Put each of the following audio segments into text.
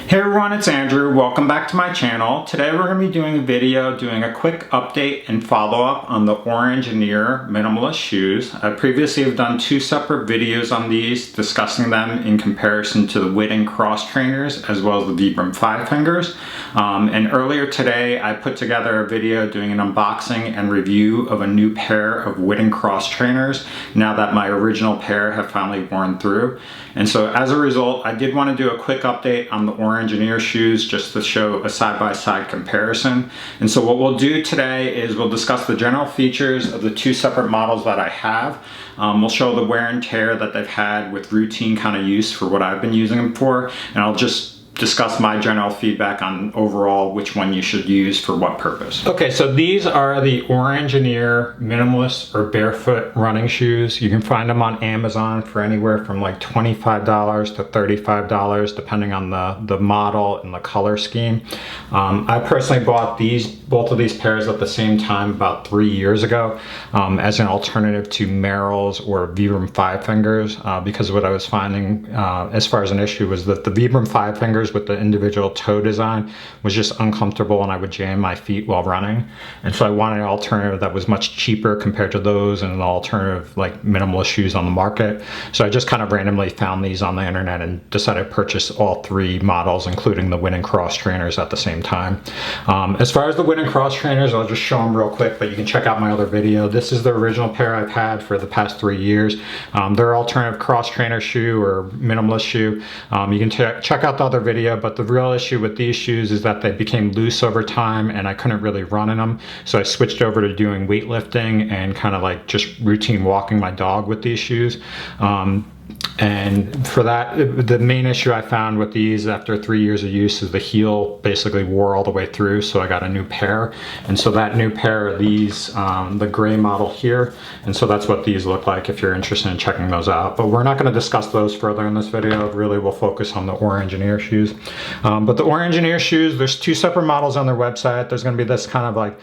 Hey everyone, it's Andrew. Welcome back to my channel. Today we're going to be doing a video doing a quick update and follow-up on the Oranginer minimalist shoes. I previously have done two separate videos on these, discussing them in comparison to the Whitin cross trainers as well as the Vibram 5 fingers. And earlier today I put together a video doing an unboxing and review of a new pair of Whitin cross trainers now that my original pair have finally worn through. And so as a result, I did want to do a quick update on the Oranginer shoes just to show a side-by-side comparison. And so what we'll do today is we'll discuss the general features of the two separate models that I have. We'll show the wear and tear that they've had with routine kind of use for what I've been using them for, and I'll just discuss my general feedback on overall which one you should use for what purpose. Okay, so these are the Oranginer minimalist or barefoot running shoes. You can find them on Amazon for anywhere from like $25 to $35 depending on the model and the color scheme. I personally bought both of these pairs at the same time about 3 years ago as an alternative to Merrell's or Vibram 5 fingers because what I was finding as far as an issue was that the Vibram 5 fingers with the individual toe design was just uncomfortable and I would jam my feet while running. And so I wanted an alternative that was much cheaper compared to those and an alternative like minimalist shoes on the market. So I just kind of randomly found these on the internet and decided to purchase all three models, including the Whitin cross trainers at the same time. As far as the Whitin cross trainers, I'll just show them real quick, but you can check out my other video. This is the original pair I've had for the past 3 years. They're alternative cross trainer shoe or minimalist shoe. You can check out the other video, but the real issue with these shoes is that they became loose over time and I couldn't really run in them. So I switched over to doing weightlifting and kind of like just routine walking my dog with these shoes. And for that, the main issue I found with these after 3 years of use is the heel basically wore all the way through, so I got a new pair. And so that new pair are these, the gray model here. And so that's what these look like if you're interested in checking those out. But we're not going to discuss those further in this video. Really, we'll focus on the Oranginer shoes. But the Oranginer shoes, there's two separate models on their website. There's going to be this kind of like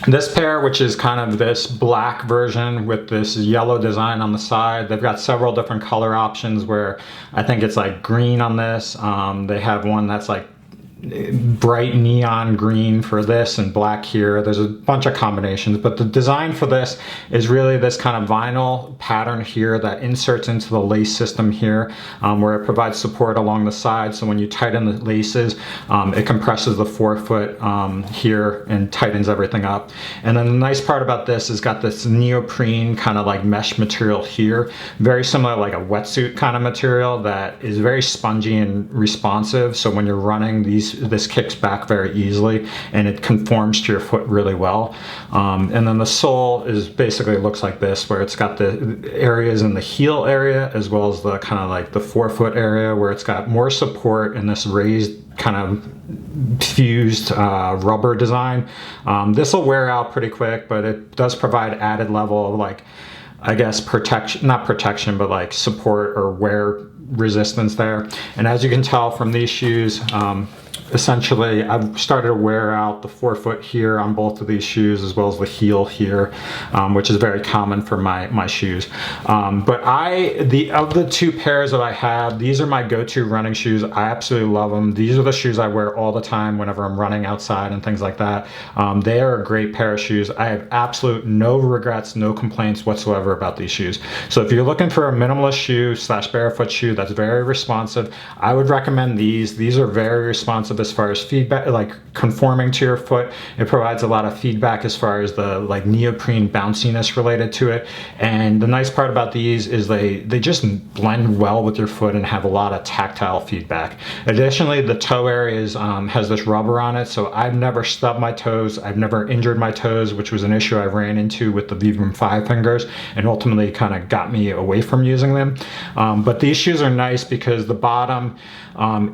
this pair, which is kind of this black version with this yellow design on the side. They've got several different color options where I think it's like green on this. They have one that's like bright neon green for this and black here. There's a bunch of combinations, but the design for this is really this kind of vinyl pattern here that inserts into the lace system here, where it provides support along the side. So when you tighten the laces, it compresses the forefoot here and tightens everything up. And then the nice part about this is got this neoprene kind of like mesh material here, very similar like a wetsuit kind of material that is very spongy and responsive. So when you're running, this kicks back very easily and it conforms to your foot really well. And then the sole is basically looks like this, where it's got the areas in the heel area as well as the kind of like the forefoot area where it's got more support in this raised kind of fused rubber design. This will wear out pretty quick, but it does provide added level of like, I guess protection, not protection, but like support or wear resistance there. And as you can tell from these shoes, essentially I've started to wear out the forefoot here on both of these shoes as well as the heel here, which is very common for my shoes. But of the two pairs that I have, these are my go-to running shoes. I absolutely love them. These are the shoes I wear all the time whenever I'm running outside and things like that. They are a great pair of shoes. I have absolute no regrets, no complaints whatsoever about these shoes. So if you're looking for a minimalist shoe / barefoot shoe that's very responsive, I would recommend these. These are very responsive as far as feedback, like conforming to your foot. It provides a lot of feedback as far as the like neoprene bounciness related to it. And the nice part about these is they just blend well with your foot and have a lot of tactile feedback. Additionally, the toe areas has this rubber on it, so I've never stubbed my toes. I've never injured my toes, which was an issue I ran into with the Vibram 5 fingers and ultimately kind of got me away from using them. But these shoes are nice because the bottom,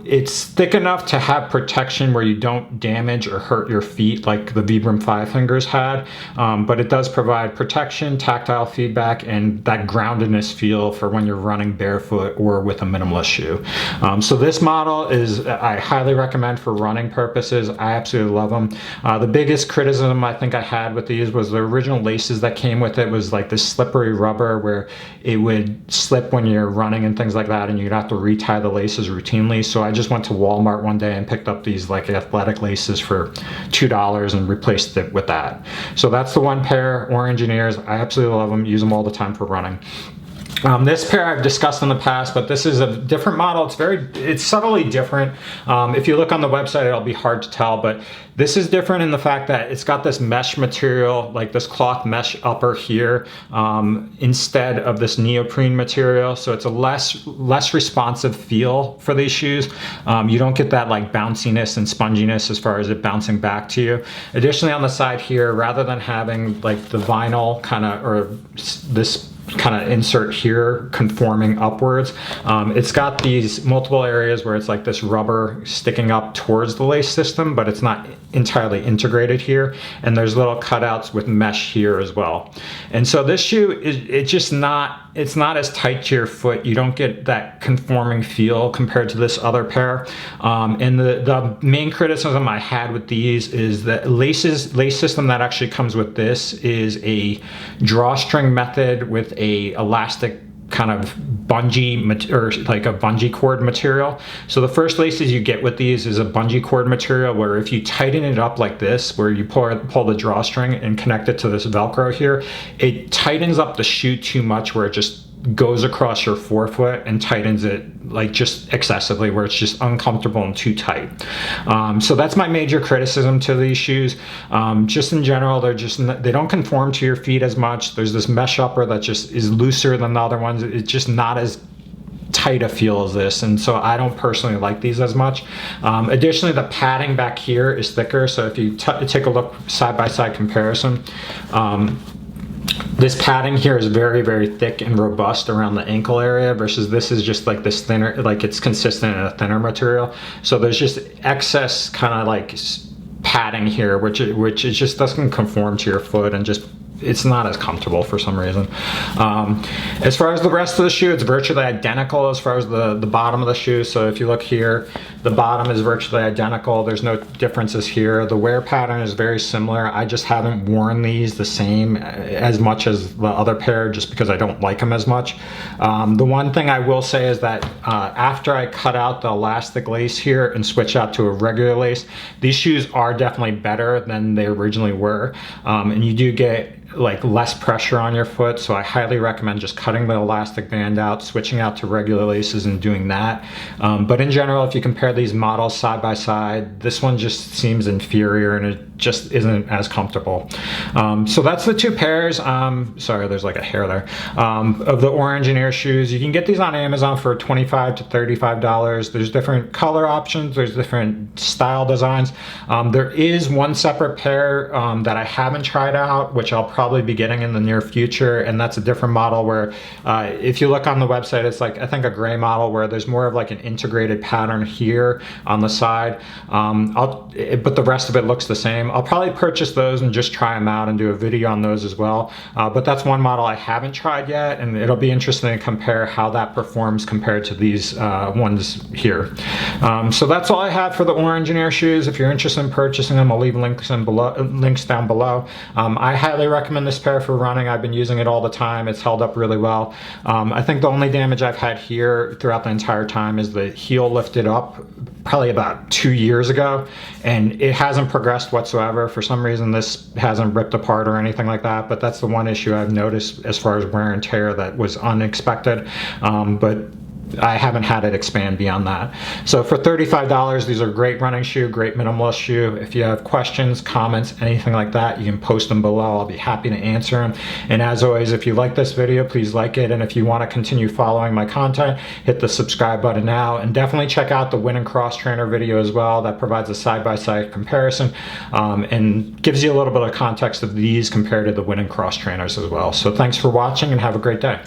it's thick enough to have protection where you don't damage or hurt your feet like the Vibram 5 fingers had, but it does provide protection, tactile feedback, and that groundedness feel for when you're running barefoot or with a minimalist shoe. So this model is, I highly recommend for running purposes. I absolutely love them. The biggest criticism I think I had with these was the original laces that came with it was like this slippery rubber where it would slip when you're running and things like that. that, and you'd have to retie the laces routinely. So I just went to Walmart one day and picked up these like athletic laces for $2 and replaced it with that. So that's the one pair, Orangineers. I absolutely love them, use them all the time for running. This pair I've discussed in the past, but this is a different model. It's subtly different. If you look on the website, it'll be hard to tell, but this is different in the fact that it's got this mesh material, like this cloth mesh upper here, instead of this neoprene material. So it's a less responsive feel for these shoes. You don't get that like bounciness and sponginess as far as it bouncing back to you. Additionally, on the side here, rather than having like the vinyl kind of, or this kind of insert here conforming upwards, it's got these multiple areas where it's like this rubber sticking up towards the lace system, but it's not entirely integrated here, and there's little cutouts with mesh here as well. And so this shoe it's not as tight to your foot. You don't get that conforming feel compared to this other pair. And the main criticism I had with these is that lace system that actually comes with this is a drawstring method with a elastic kind of bungee or like a bungee cord material. So the first laces you get with these is a bungee cord material, where if you tighten it up like this, where you pull the drawstring and connect it to this Velcro here, it tightens up the shoe too much, where it just goes across your forefoot and tightens it like just excessively, where it's just uncomfortable and too tight. So that's my major criticism to these shoes. Just in general, they don't conform to your feet as much. There's this mesh upper that just is looser than the other ones. It's just not as tight a feel as this, and so I don't personally like these as much. Additionally, the padding back here is thicker, so if you take a look side-by-side comparison, this padding here is very, very thick and robust around the ankle area, versus this is just like this thinner, like it's consistent in a thinner material. So there's just excess kind of like padding here, which it just doesn't conform to your foot, and just it's not as comfortable for some reason. As far as the rest of the shoe, it's virtually identical as far as the bottom of the shoe. So if you look here, the bottom is virtually identical. There's no differences here. The wear pattern is very similar. I just haven't worn these the same as much as the other pair, just because I don't like them as much. The one thing I will say is that after I cut out the elastic lace here and switch out to a regular lace, these shoes are definitely better than they originally were. And you do get like less pressure on your foot, so I highly recommend just cutting the elastic band out, switching out to regular laces and doing that. But in general, if you compare these models side by side, this one just seems inferior, and it just isn't as comfortable. So that's the two pairs, sorry, there's like a hair there, of the Oranginer shoes. You can get these on Amazon for $25 to $35. There's different color options, there's different style designs. There is one separate pair that I haven't tried out, which I'll probably be getting in the near future, and that's a different model where if you look on the website, it's like I think a gray model where there's more of like an integrated pattern here on the side, but the rest of it looks the same. I'll probably purchase those and just try them out and do a video on those as well, but that's one model I haven't tried yet, and it'll be interesting to compare how that performs compared to these ones here. So that's all I have for the Oranginer shoes. If you're interested in purchasing them, I'll leave links down below. I highly recommend this pair for running. I've been using it all the time. It's held up really well. I think the only damage I've had here throughout the entire time is the heel lifted up probably about 2 years ago, and it hasn't progressed whatsoever. For some reason, this hasn't ripped apart or anything like that, but that's the one issue I've noticed as far as wear and tear that was unexpected. But I haven't had it expand beyond that. So for $35, these are a great running shoe, great minimalist shoe. If you have questions, comments, anything like that, you can post them below. I'll be happy to answer them. And as always, if you like this video, please like it. And if you want to continue following my content, hit the subscribe button now. And definitely check out the Whitin cross trainer video as well. That provides a side-by-side comparison and gives you a little bit of context of these compared to the Whitin cross trainers as well. So thanks for watching and have a great day.